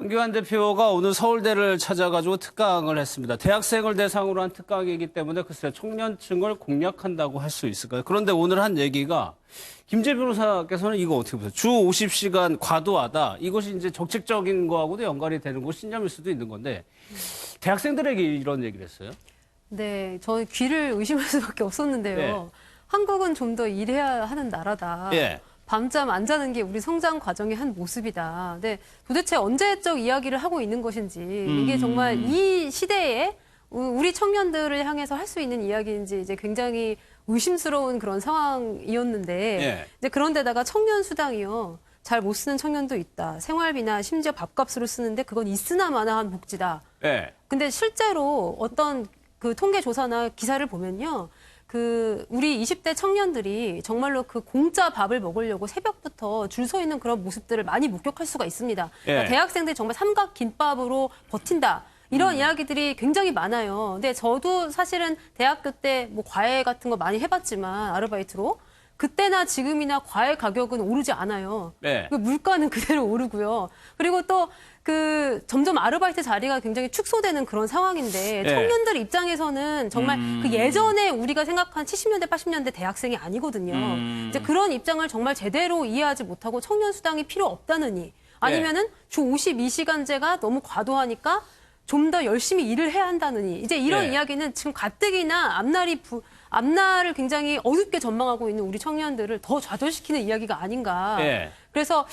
황교안 대표가 오늘 서울대를 찾아가지고 특강을 했습니다. 대학생을 대상으로 한 특강이기 때문에 글쎄 청년층을 공략한다고 할 수 있을까요? 그런데 오늘 한 얘기가 김재 변호사께서는 이거 어떻게 보세요? 주 50시간 과도하다. 이것이 이제 정책적인 거하고도 연관이 되는 거 신념일 수도 있는 건데 대학생들에게 이런 얘기를 했어요. 네, 저는 귀를 의심할 수밖에 없었는데요. 네. 한국은 좀 더 일해야 하는 나라다. 예. 밤잠 안 자는 게 우리 성장 과정의 한 모습이다. 근데 도대체 언제적 이야기를 하고 있는 것인지 이게 정말 이 시대에 우리 청년들을 향해서 할 수 있는 이야기인지 이제 굉장히 의심스러운 그런 상황이었는데 예. 이제 그런데다가 청년 수당이요. 잘 못 쓰는 청년도 있다. 생활비나 심지어 밥값으로 쓰는데 그건 있으나 마나한 복지다. 예. 근데 실제로 어떤 그 통계 조사나 기사를 보면요. 그 우리 20대 청년들이 정말로 그 공짜 밥을 먹으려고 새벽부터 줄 서 있는 그런 모습들을 많이 목격할 수가 있습니다. 그러니까 예. 대학생들이 정말 삼각 김밥으로 버틴다. 이런 이야기들이 굉장히 많아요. 근데 저도 사실은 대학교 때 뭐 과외 같은 거 많이 해봤지만 아르바이트로 그때나 지금이나 과외 가격은 오르지 않아요. 네. 그 물가는 그대로 오르고요. 그리고 또 그 점점 아르바이트 자리가 굉장히 축소되는 그런 상황인데 네. 청년들 입장에서는 정말 그 예전에 우리가 생각한 70년대, 80년대 대학생이 아니거든요. 이제 그런 입장을 정말 제대로 이해하지 못하고 청년 수당이 필요 없다느니 아니면은 주 52시간제가 너무 과도하니까 좀 더 열심히 일을 해야 한다느니 이제 이런 네. 이야기는 지금 가뜩이나 앞날을 굉장히 어둡게 전망하고 있는 우리 청년들을 더 좌절시키는 이야기가 아닌가. 예. 그래서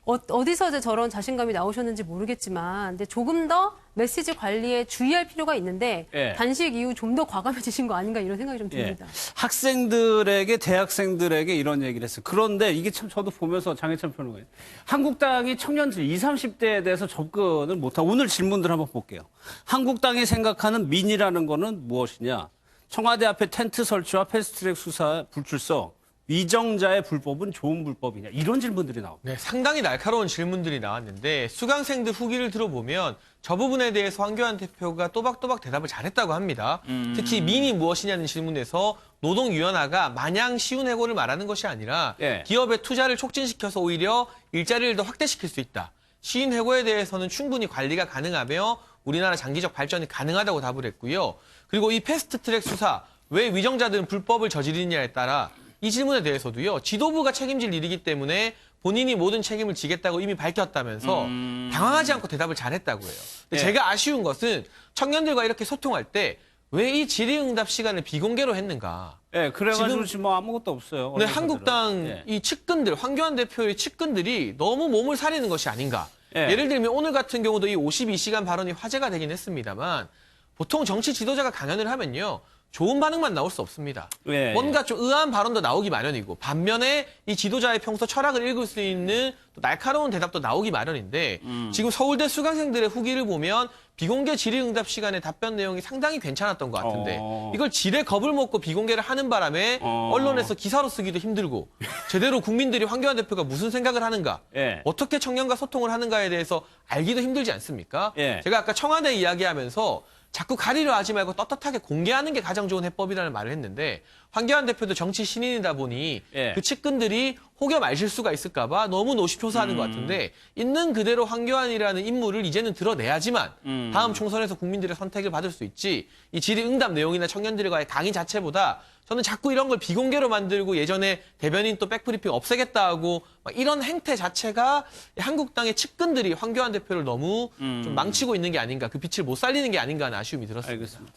어디서 이제 저런 자신감이 나오셨는지 모르겠지만 근데 조금 더 메시지 관리에 주의할 필요가 있는데 예. 단식 이후 좀 더 과감해지신 거 아닌가 이런 생각이 좀 듭니다. 학생들에게 대학생들에게 이런 얘기를 했어요. 그런데 이게 참 저도 보면서 장해찬 평론가님. 한국당이 청년들 20, 30대에 대해서 접근을 못하고 오늘 질문들 한번 볼게요. 한국당이 생각하는 민이라는 거는 무엇이냐. 청와대 앞에 텐트 설치와 패스트트랙 수사 불출석. 위정자의 불법은 좋은 불법이냐. 이런 질문들이 나옵니다. 네, 상당히 날카로운 질문들이 나왔는데 수강생들 후기를 들어보면 저 부분에 대해서 황교안 대표가 또박또박 대답을 잘했다고 합니다. 특히 민이 무엇이냐는 질문에서 노동위원회가 마냥 쉬운 해고를 말하는 것이 아니라 예. 기업의 투자를 촉진시켜서 오히려 일자리를 더 확대시킬 수 있다. 쉬운 해고에 대해서는 충분히 관리가 가능하며 우리나라 장기적 발전이 가능하다고 답을 했고요. 그리고 이 패스트트랙 수사, 왜 위정자들은 불법을 저지르느냐에 따라 이 질문에 대해서도요. 지도부가 책임질 일이기 때문에 본인이 모든 책임을 지겠다고 이미 밝혔다면서 당황하지 않고 대답을 잘했다고 해요. 근데 예. 제가 아쉬운 것은 청년들과 이렇게 소통할 때 왜 이 질의응답 시간을 비공개로 했는가. 예, 그래가지고 지금 뭐 아무것도 없어요. 근데 언론사들은. 한국당 예. 이 측근들, 황교안 대표의 측근들이 너무 몸을 사리는 것이 아닌가. 예. 예를 들면 오늘 같은 경우도 이 52시간 발언이 화제가 되긴 했습니다만 보통 정치 지도자가 강연을 하면요. 좋은 반응만 나올 수 없습니다. 예, 뭔가 좀 의아한 발언도 나오기 마련이고 반면에 이 지도자의 평소 철학을 읽을 수 있는 또 날카로운 대답도 나오기 마련인데 지금 서울대 수강생들의 후기를 보면 비공개 질의응답 시간에 답변 내용이 상당히 괜찮았던 것 같은데 이걸 질의 겁을 먹고 비공개를 하는 바람에 언론에서 기사로 쓰기도 힘들고 제대로 국민들이 황교안 대표가 무슨 생각을 하는가 예. 어떻게 청년과 소통을 하는가에 대해서 알기도 힘들지 않습니까? 예. 제가 아까 청와대 이야기하면서 자꾸 가리려 하지 말고 떳떳하게 공개하는 게 가장 좋은 해법이라는 말을 했는데 황교안 대표도 정치 신인이다 보니 예. 그 측근들이 혹여 말실수가 있을까 봐 너무 노심초사하는 것 같은데 있는 그대로 황교안이라는 인물을 이제는 드러내야지만 다음 총선에서 국민들의 선택을 받을 수 있지 이 질의응답 내용이나 청년들과의 강의 자체보다 저는 자꾸 이런 걸 비공개로 만들고 예전에 대변인 또 백브리핑 없애겠다 하고 막 이런 행태 자체가 한국당의 측근들이 황교안 대표를 너무 좀 망치고 있는 게 아닌가, 그 빛을 못 살리는 게 아닌가 하는 아쉬움이 들었습니다. 알겠습니다.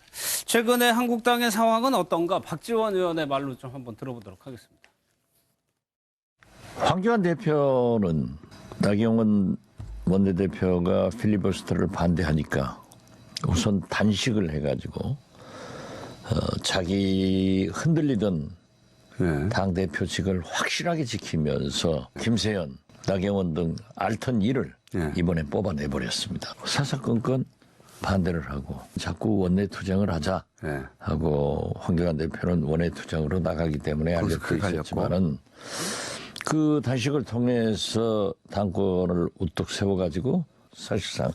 최근에 한국당의 상황은 어떤가? 박지원 의원의 말로 좀 한번 들어보도록 하겠습니다. 황교안 대표는 나경원 원내대표가 필리버스터를 반대하니까 우선 단식을 해가지고 자기 흔들리던 당대표직을 확실하게 지키면서 김세연, 나경원 등 앓던 일을 이번에 뽑아내버렸습니다. 사사건건 반대를 하고 자꾸 원내투쟁을 하자 하고 황교안 대표는 원내투쟁으로 나가기 때문에 알려져 있었지만은 그 단식을 통해서 당권을 우뚝 세워가지고 사실상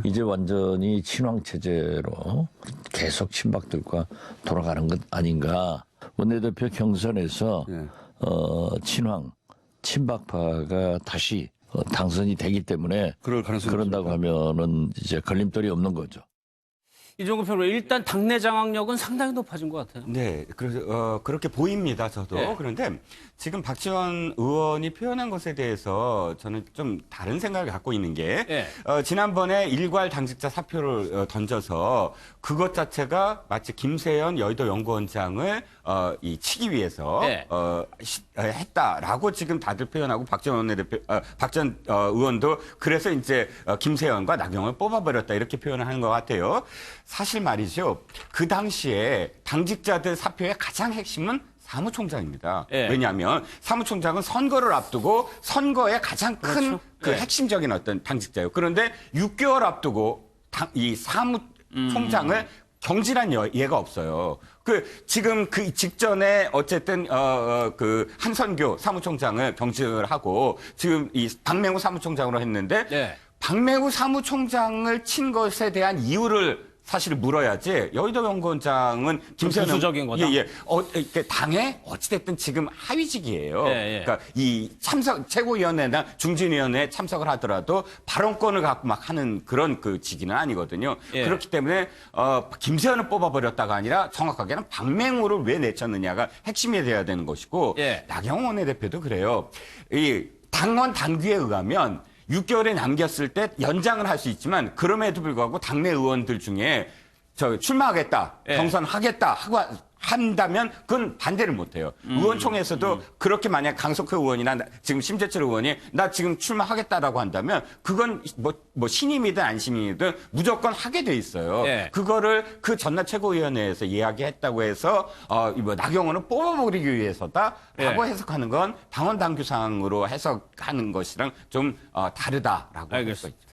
이제 완전히 친황체제로 계속 친박들과 돌아가는 것 아닌가. 원내대표 경선에서 친황, 친박파가 다시 당선이 되기 때문에 그럴 가능성이 그런다고 하면은 이제 걸림돌이 없는 거죠. 이종구 평론가 일단 당내 장악력은 상당히 높아진 것 같아요. 네, 그래서 그렇게 보입니다, 저도. 네. 그런데 지금 박지원 의원이 표현한 것에 대해서 저는 좀 다른 생각을 갖고 있는 게 네. 지난번에 일괄 당직자 사표를 던져서 그것 자체가 마치 김세연 여의도 연구원장을 치기 위해서 네. 했다라고 지금 다들 표현하고 박지원 의원도 그래서 이제 김세연과 나경원을 뽑아버렸다 이렇게 표현을 하는 것 같아요. 사실 말이죠. 그 당시에 당직자들 사표의 가장 핵심은 사무총장입니다. 예. 왜냐하면 사무총장은 선거를 앞두고 선거의 가장 큰 그렇죠. 예. 핵심적인 어떤 당직자예요. 그런데 6개월 앞두고 이 사무총장을 경질한 예가 없어요. 지금 그 직전에 어쨌든 그 한선교 사무총장을 경질을 하고 지금 이 박맹우 사무총장으로 했는데 네. 박맹우 사무총장을 친 것에 대한 이유를 사실 물어야지. 여의도 연구원장은 김세연 부수적인 거다? 예. 이렇게 당에 어찌됐든 지금 하위직이에요. 예. 그러니까 이 최고위원회나 중진위원회에 참석을 하더라도 발언권을 갖고 막 하는 그런 그 직위는 아니거든요. 예. 그렇기 때문에 김세연을 뽑아버렸다가 아니라 정확하게는 박맹우를 왜 내쳤느냐가 핵심이 돼야 되는 것이고 예. 나경원 원내대표도 그래요. 이 당원 당규에 의하면 6개월에 남겼을 때 연장을 할 수 있지만 그럼에도 불구하고 당내 의원들 중에 출마하겠다, 예. 경선하겠다 하고 한다면 그건 반대를 못 해요. 의원총회에서도 그렇게 만약 강석호 의원이나 지금 심재철 의원이 나 지금 출마하겠다라고 한다면 그건 뭐 신임이든 안 신임이든 무조건 하게 돼 있어요. 예. 그거를 그 전날 최고위원회에서 이야기했다고 해서 나경원을 뽑아버리기 위해서다라고 예. 해석하는 건 당원 당규상으로 해석하는 것이랑 좀 다르다라고 할 수 알겠습니다. 있죠.